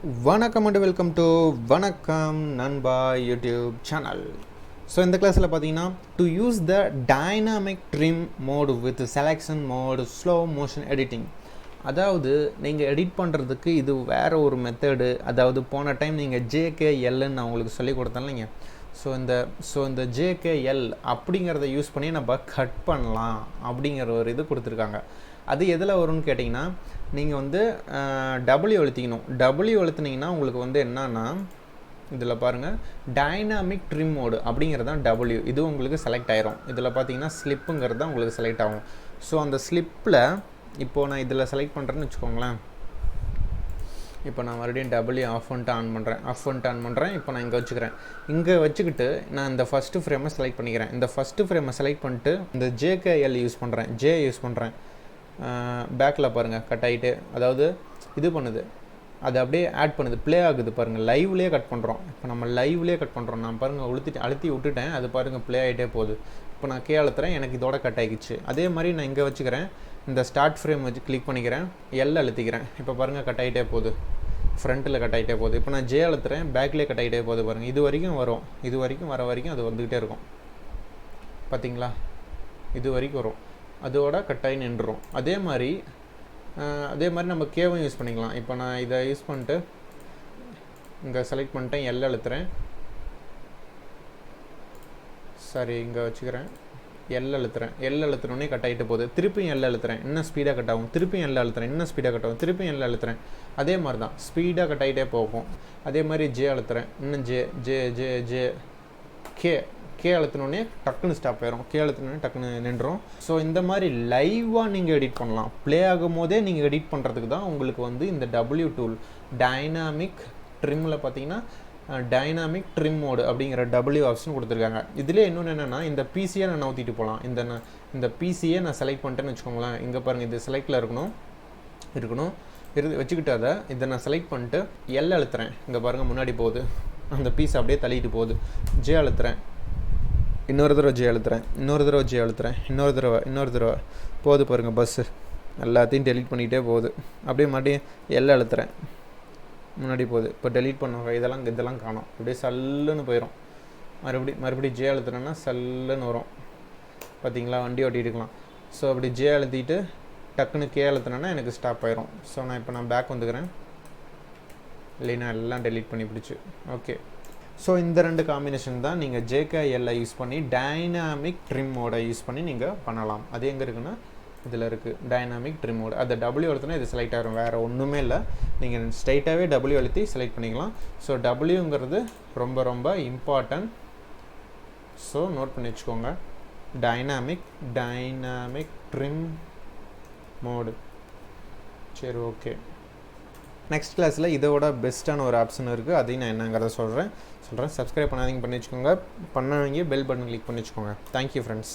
வணக்கம் and welcome to வணக்கம் நண்பா யூடியூப் சேனல். ஸோ இந்த கிளாஸில் பார்த்தீங்கன்னா to use the dynamic trim mode with selection mode slow motion editing. அதாவது நீங்கள் எடிட் பண்ணுறதுக்கு இது வேறு ஒரு மெத்தடு. அதாவது போன டைம் நீங்கள் ஜேகேஎல்னு நான் உங்களுக்கு சொல்லி கொடுத்தேன் இல்லைங்க. ஸோ இந்த ஜேகேஎல் அப்படிங்கிறத யூஸ் பண்ணி நம்ம கட் பண்ணலாம் அப்படிங்கிற ஒரு இது கொடுத்துருக்காங்க. அது எதில் வரும்னு கேட்டிங்கன்னா, நீங்கள் வந்து டபிள்யூ அழுத்திக்கணும். டபிள்யூ அழுத்தினீங்கன்னா உங்களுக்கு வந்து என்னன்னா, இதில் பாருங்கள் டைனாமிக் ட்ரிம் மோடு அப்படிங்கிறது தான் டபிள்யூ. இது உங்களுக்கு செலக்ட் ஆயிரும். இதில் பார்த்தீங்கன்னா ஸ்லிப்புங்கிறது தான் உங்களுக்கு செலக்ட் ஆகும். ஸோ அந்த ஸ்லிப்பில் இப்போது நான் இதில் செலக்ட் பண்ணுறேன்னு வச்சுக்கோங்களேன். இப்போ நான் மறுபடியும் டபிள்யூ ஆஃப் பண்ணிட்டு ஆன் பண்ணுறேன். இப்போ நான் இங்கே வச்சுக்கிறேன். இங்கே வச்சுக்கிட்டு நான் இந்த ஃபஸ்ட்டு ஃப்ரேமை செலக்ட் பண்ணிக்கிறேன். இந்த ஃபஸ்ட்டு ஃப்ரேமை செலக்ட் பண்ணிட்டு இந்த ஜேகேஎல் யூஸ் பண்ணுறேன். பேக்கில் பாருங்கள் கட் ஆகிட்டு, அதாவது இது பண்ணுது, அது அப்படியே ஆட் பண்ணுது, ப்ளே ஆகுது பாருங்கள். லைவ்லேயே கட் பண்ணுறோம். இப்போ நம்ம லைவ்லேயே கட் பண்ணுறோம். நான் பாருங்கள் அழுத்தி விட்டுட்டேன், அது பாருங்கள் ப்ளே ஆகிட்டே போகுது. இப்போ நான் அழுத்துறேன், எனக்கு இதோட கட் ஆகிடுச்சு. அதே மாதிரி நான் இங்கே வச்சுக்கிறேன். இந்த ஸ்டார்ட் ஃப்ரேம் வச்சு கிளிக் பண்ணிக்கிறேன், எல் அழுத்திக்கிறேன். இப்போ பாருங்கள் கட் ஆகிட்டே போகுது, ஃப்ரண்ட்டில் கட் ஆகிட்டே போகுது. இப்போ நான் ஜே அழுத்துறேன், பேக்லேயே கட் ஆகிட்டே போகுது பாருங்கள். இது வரைக்கும் வரும், இது வரைக்கும் வர வரைக்கும் அது வந்துக்கிட்டே இருக்கும். பார்த்தீங்களா, இது வரைக்கும் வரும், அதோட கட்டாயி நின்றுடும். அதே மாதிரி நம்ம கேவும் யூஸ் பண்ணிக்கலாம். இப்போ நான் இதை யூஸ் பண்ணிட்டு இங்கே செலக்ட் பண்ணிட்டேன், எல் அழுத்துறேன், சரி இங்கே வச்சுக்கிறேன், எல் அழுத்துறோன்னே கட் ஆகிட்டு போகுது. திருப்பியும் எல் அழுத்துறேன், இன்னும் ஸ்பீடாக கட் ஆகும். திருப்பியும் எல் அழுத்துறேன், இன்னும் ஸ்பீடாக கட் ஆகும். திருப்பியும் எல் அழுத்துறேன், அதே மாதிரி தான் ஸ்பீடாக கட் ஆகிட்டே போகும். அதே மாதிரி ஜே அழுத்துறேன், இன்னும் கே அழுத்தினோடனே டக்குன்னு ஸ்டாப் ஆயிரும், கே அழுத்தினோடனே டக்குன்னு நின்றுடும். ஸோ இந்த மாதிரி லைவாக நீங்கள் எடிட் பண்ணலாம். ப்ளே ஆகும் போதே நீங்கள் எடிட் பண்ணுறதுக்கு தான் உங்களுக்கு வந்து இந்த டபிள்யூ டூல் டைனாமிக் ட்ரிம்மில் பார்த்தீங்கன்னா டைனாமிக் ட்ரிம் மோடு அப்படிங்கிற டபிள்யூ ஆப்ஷன் கொடுத்துருக்காங்க. இதிலே இன்னொன்று என்னென்னா, இந்த பிசியை நான் நவுத்திட்டு போகலாம். இந்த பிசியை நான் செலக்ட் பண்ணிட்டேன்னு வச்சுக்கோங்களேன். இங்கே பாருங்கள், இது செலக்டில் இருக்கணும் வச்சுக்கிட்டு இதை நான் செலக்ட் பண்ணிட்டு எல் அழுத்துறேன். இங்கே பாருங்கள் முன்னாடி போகுது, அந்த பீஸ் அப்படியே தள்ளிட்டு போகுது. ஜே அழுத்துறேன், இன்னொரு தடவை ஜே அழுத்துறேன், இன்னொரு தடவை போகுது பாருங்கள். பஸ்ஸு எல்லாத்தையும் டெலீட் பண்ணிகிட்டே போகுது. அப்படியே மறுபடியும் எல்லாம் அழுத்துறேன், முன்னாடி போகுது. இப்போ டெலீட் பண்ணுவாங்க, இதெல்லாம் காணும், அப்படியே சல்லுன்னு போயிடும். மறுபடியும் ஜே அழுத்துறேன்னா சல்லுன்னு வரும். பார்த்தீங்களா, வண்டி ஓட்டிகிட்டு இருக்கலாம். ஸோ அப்படி ஜே அழுத்திட்டு டக்குன்னு கே அழுத்துனேன்னா எனக்கு ஸ்டாப் ஆயிரும். ஸோ நான் இப்போ பேக் வந்துக்கிறேன், இல்லைன்னா எல்லாம் டெலீட் பண்ணி பிடிச்சி. ஓகே, ஸோ இந்த ரெண்டு காம்பினேஷன் தான் நீங்கள் ஜேகேஎல்லை யூஸ் பண்ணி டைனாமிக் ட்ரிம் மோடை யூஸ் பண்ணி நீங்கள் பண்ணலாம். அது எங்கே இருக்குன்னா, இதில் இருக்குது டைனாமிக் ட்ரிம் மோடு. அதை டபிள்யூ அழுத்தினா இது செலக்ட் ஆகிரும், வேறு ஒன்றுமே இல்லை. நீங்கள் ஸ்ட்ரைட்டாகவே டபிள்யூ அழுத்தி செலக்ட் பண்ணிக்கலாம். ஸோ டபிள்யூங்கிறது ரொம்ப ரொம்ப இம்பார்ட்டன்ட். ஸோ நோட் பண்ணி வச்சுக்கோங்க, டைனாமிக் ட்ரிம் மோடு. சரி, ஓகே. நெக்ஸ்ட் கிளாஸில் இதோட பெஸ்ட்டான ஒரு ஆப்ஷன் இருக்குது, அதையும் நான் என்னங்கிறத சொல்கிறேன். சப்ஸ்கிரைப் பண்ணாதீங்க, பண்ணி வச்சுக்கோங்க. பண்ணவங்க பெல் பட்டன் கிளிக் பண்ணி வச்சுக்கோங்க. Thank you friends.